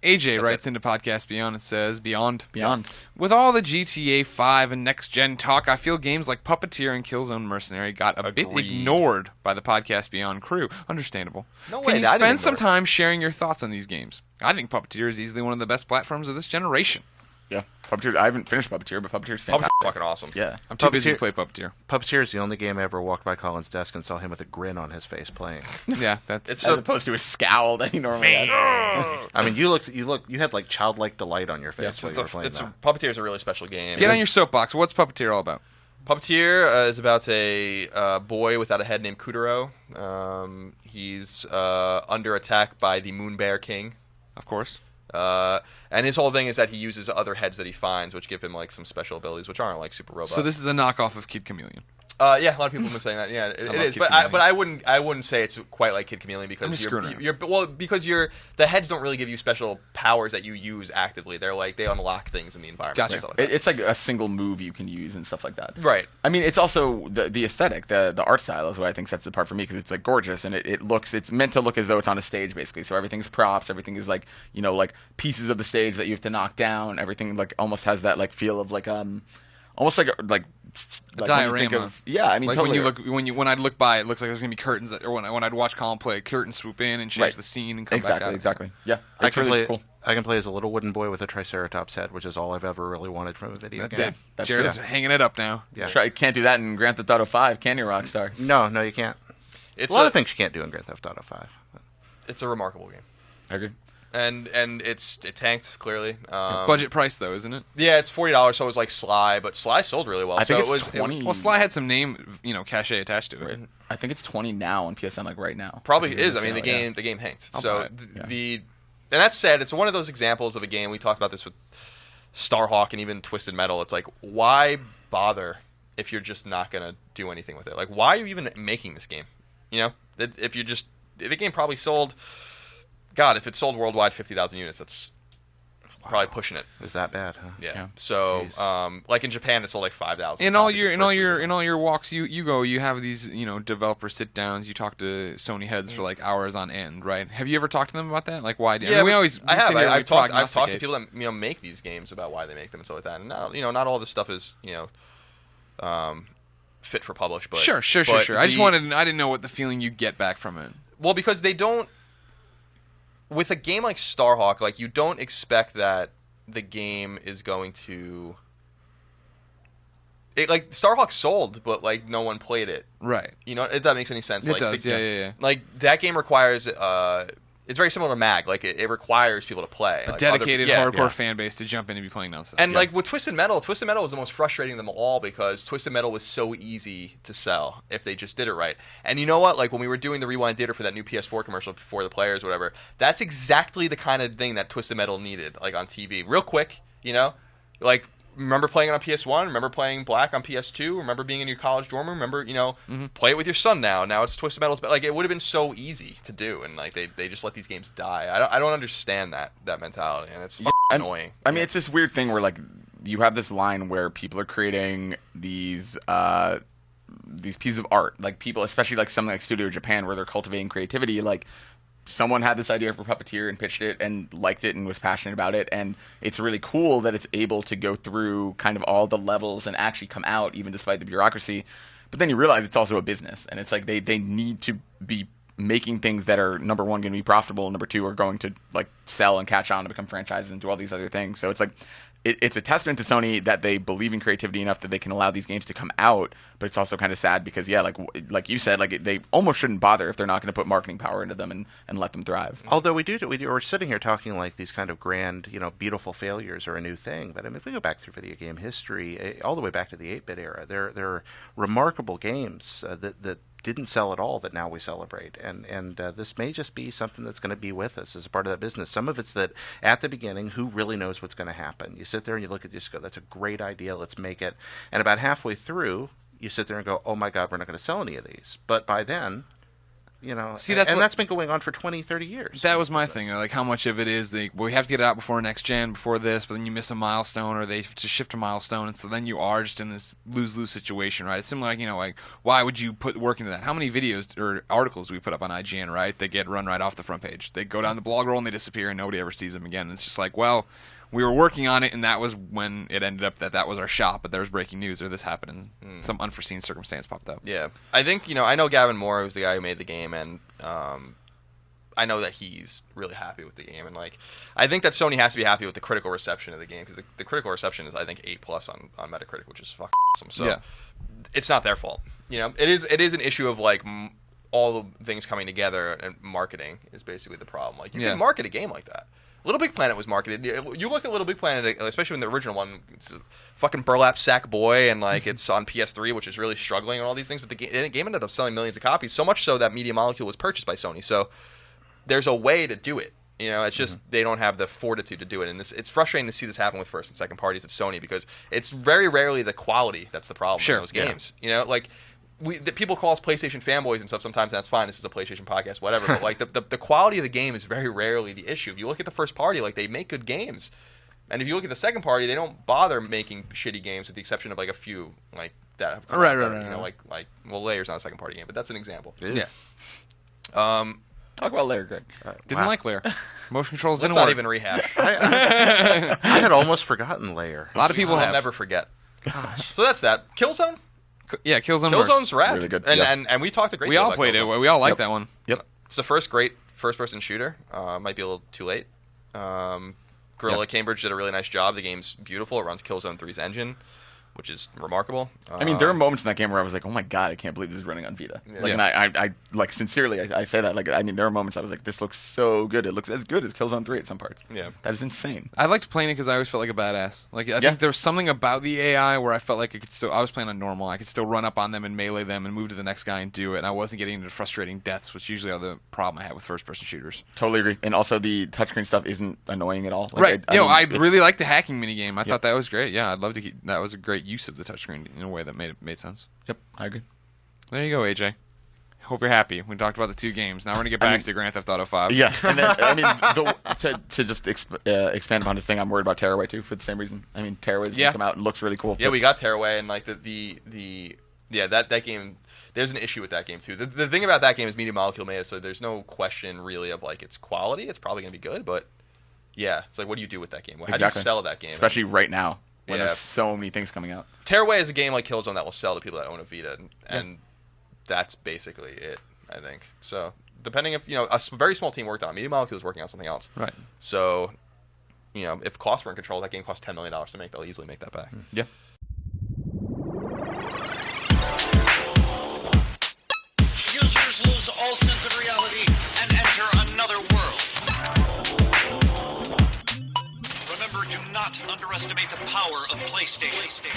AJ writes into Podcast Beyond and says, Beyond. Beyond. With all the GTA 5 and next-gen talk, I feel games like Puppeteer and Killzone Mercenary got a bit ignored by the Podcast Beyond crew. Understandable. No Can way, you I didn't spend some ignore it. time sharing your thoughts on these games? I think Puppeteer is easily one of the best platforms of this generation. Yeah, Puppeteer. I haven't finished Puppeteer, but Puppeteer's Puppeteer's fantastic. fucking awesome. Yeah. I'm too busy to Puppeteer- play Puppeteer. Puppeteer is the only game I ever walked by Colin's desk and saw him with a grin on his face playing. Yeah, that's... It's As opposed to a scowl that he normally has. I mean, you had like childlike delight on your face while you were playing that. Puppeteer is a really special game. Get on your soapbox. What's Puppeteer all about? Puppeteer is about a boy without a head named Kuduro. He's under attack by the Moon Bear King. Of course. And his whole thing is that he uses other heads that he finds, which give him like some special abilities, which aren't like super robust. So this is a knockoff of Kid Chameleon. Yeah, a lot of people have been saying that. Yeah, it love is. Kid But Chameleon. I wouldn't say it's quite like Kid Chameleon because I'm just screwing because the heads don't really give you special powers that you use actively. They're like they unlock things in the environment. Gotcha. And stuff like that. It's like a single move you can use and stuff like that. Right. I mean, it's also the aesthetic, the art style is what I think sets it apart for me because it's like gorgeous and it's meant to look as though it's on a stage basically. So everything's props, everything is like like pieces of the stage that you have to knock down. Everything like almost has that like feel of like almost like A when you diorama. think of, yeah, I mean, like totally. when I'd look by, it looks like there's gonna be curtains, or when I'd watch Colin play, curtains swoop in and change Right. the scene and come back out. Exactly. Yeah, I it's can really play. cool. I can play as a little wooden boy with a Triceratops head, which is all I've ever really wanted from a video That's game. it. That's Jared's true. hanging it up now. Yeah. Can't do that in Grand Theft Auto 5, can you, Rockstar? No, you can't. It's a lot of things you can't do in Grand Theft Auto 5. It's a remarkable game, I agree. and it tanked clearly. Budget price though, isn't it? Yeah, it's $40, so it was like Sly, but Sly sold really well. I think so it's it was 20. Well, Sly had some name, cachet attached to it. I think it's 20 now on PSN, like right now. Probably think is. it's I mean, the sale, yeah. game hanked. I'll So buy it. And that said, it's one of those examples of a game. We talked about this with Starhawk and even Twisted Metal. It's like, why bother if you're just not gonna do anything with it? Like, why are you even making this game? If the game probably sold. God, if it sold worldwide 50,000 units, that's probably pushing it. Is that bad, huh? Yeah. So, like in Japan, it sold like 5,000. In all your walks, you go. You have these developer sit downs. You talk to Sony heads for like hours on end, right? Have you ever talked to them about that? Like why? Yeah, we I have. sit here and I've talked to prognosticate. people that make these games about why they make them and stuff like that. And not all this stuff is fit for publish. But Sure. I didn't know what the feeling you get back from it. Well, because they don't. With a game like Starhawk, like you don't expect that the game is going to. Like Starhawk sold, but like no one played it. Right. If that makes any sense. It Like, does. Yeah. Like that game requires. It's very similar to Mag. Like it requires people to play. A like, dedicated other- hardcore fan base to jump in and be playing nonstop. And like with Twisted Metal was the most frustrating of them all because Twisted Metal was so easy to sell if they just did it right. And you know what? Like when we were doing the Rewind Theater for that new PS4 commercial for the players, or whatever, that's exactly the kind of thing that Twisted Metal needed, like on TV, real quick. Like remember playing it on PS1, remember playing Black on PS2, remember being in your college dorm room, remember play it with your son now. Now it's Twisted Metal's, like it would have been so easy to do, and like they just let these games die. I don't understand that mentality, and it's fucking annoying. I mean, it's this weird thing where like you have this line where people are creating these pieces of art, like people, especially like something like Studio Japan, where they're cultivating creativity. Like someone had this idea for Puppeteer and pitched it and liked it and was passionate about it, and it's really cool that it's able to go through kind of all the levels and actually come out even despite the bureaucracy. But then you realize it's also a business, and it's like they need to be making things that are, number one, going to be profitable, and number two, are going to like sell and catch on and become franchises and do all these other things. So it's like it's a testament to Sony that they believe in creativity enough that they can allow these games to come out, but it's also kind of sad because, yeah, like you said, like they almost shouldn't bother if they're not going to put marketing power into them and let them thrive. Although we're sitting here talking like these kind of grand, beautiful failures are a new thing. But I mean, if we go back through video game history, all the way back to the 8-bit era, there are remarkable games that didn't sell at all that now we celebrate, and this may just be something that's going to be with us as a part of that business. Some of it's that at the beginning, who really knows what's going to happen? You sit there and you look at this, go, that's a great idea, let's make it. And about halfway through, you sit there and go, oh my God, we're not going to sell any of these. But by then, You know, See, that's been going on for 20, 30 years. That was my thing. Like, how much of it is we have to get it out before next gen, before this, but then you miss a milestone, or they just shift a milestone, and so then you are just in this lose-lose situation, right? It's similar, like, like, why would you put work into that? How many videos or articles do we put up on IGN, right? They get run right off the front page. They go down the blog roll and they disappear, and nobody ever sees them again. And it's just like, well, we were working on it, and that was when it ended up that was our shop, but there was breaking news, or this happened, and some unforeseen circumstance popped up. Yeah. I think, I know Gavin Moore, who's the guy who made the game, and I know that he's really happy with the game. And, like, I think that Sony has to be happy with the critical reception of the game, because the critical reception is, I think, 8+ on Metacritic, which is fucking awesome. So it's not their fault. It is an issue of, like, all the things coming together, and marketing is basically the problem. Like, you can market a game like that. Little Big Planet was marketed. You look at Little Big Planet, especially in the original one, it's a fucking burlap sack boy, and like it's on PS3, which is really struggling and all these things. But the game ended up selling millions of copies, so much so that Media Molecule was purchased by Sony. So there's a way to do it. It's just they don't have the fortitude to do it. And it's frustrating to see this happen with first and second parties at Sony, because it's very rarely the quality that's the problem in those games. Like, people call us PlayStation fanboys and stuff sometimes, and that's fine. This is a PlayStation podcast, whatever. But like the quality of the game is very rarely the issue. If you look at the first party, like, they make good games, and if you look at the second party, they don't bother making shitty games, with the exception of like a few like that have come out there, like Layer's not a second party game, but that's an example. Yeah. Talk about Layer, Greg. Didn't like Layer. Motion controls Let's didn't not work. even rehash. I had almost forgotten Layer. A lot of people I'll have. never forget. Gosh. So that's that. Killzone. Yeah, Killzone. Killzone's rad. Really good. And we talked a great We deal all about played Killzone. it. We all liked that one. Yep. It's the first great first-person shooter. Might be a little too late. Guerrilla Cambridge did a really nice job. The game's beautiful. It runs Killzone 3's engine, which is remarkable. I mean, there are moments in that game where I was like, "Oh my god, I can't believe this is running on Vita." Yeah. Like, and I like sincerely, I say that. Like, I mean, there are moments I was like, "This looks so good. It looks as good as Killzone 3 at some parts." Yeah. That is insane. I liked playing it because I always felt like a badass. Like, I think there was something about the AI where I felt like I was playing on normal. I could still run up on them and melee them and move to the next guy and do it. And I wasn't getting into frustrating deaths, which usually are the problem I have with first-person shooters. Totally agree. And also, the touchscreen stuff isn't annoying at all. Like, Right. I mean, really liked the hacking minigame. I thought that was great. Yeah, I'd love to keep. That was a great use of the touchscreen in a way that made sense. Yep, I agree. There you go, AJ. Hope you're happy. We talked about the two games. Now we're gonna get back to Grand Theft Auto 5. Yeah, and then, I mean, to just expand upon this thing, I'm worried about Tearaway too for the same reason. I mean, Tearaway's gonna come out and looks really cool. Yeah, we got Tearaway, and like that game. There's an issue with that game too. The thing about that game is Media Molecule made it, so there's no question really of like its quality. It's probably gonna be good, but yeah, it's like, what do you do with that game? How do you sell that game? Especially right now when there's so many things coming out. Tearaway is a game like Killzone that will sell to people that own a Vita, and that's basically it, I think. So depending if a very small team worked on it. Media Molecule is working on something else. Right. So if costs were in control, that game cost $10 million to make. They'll easily make that back. Yeah. Users lose all sense of reality and enter another world. Remember, do not underestimate the power of PlayStation.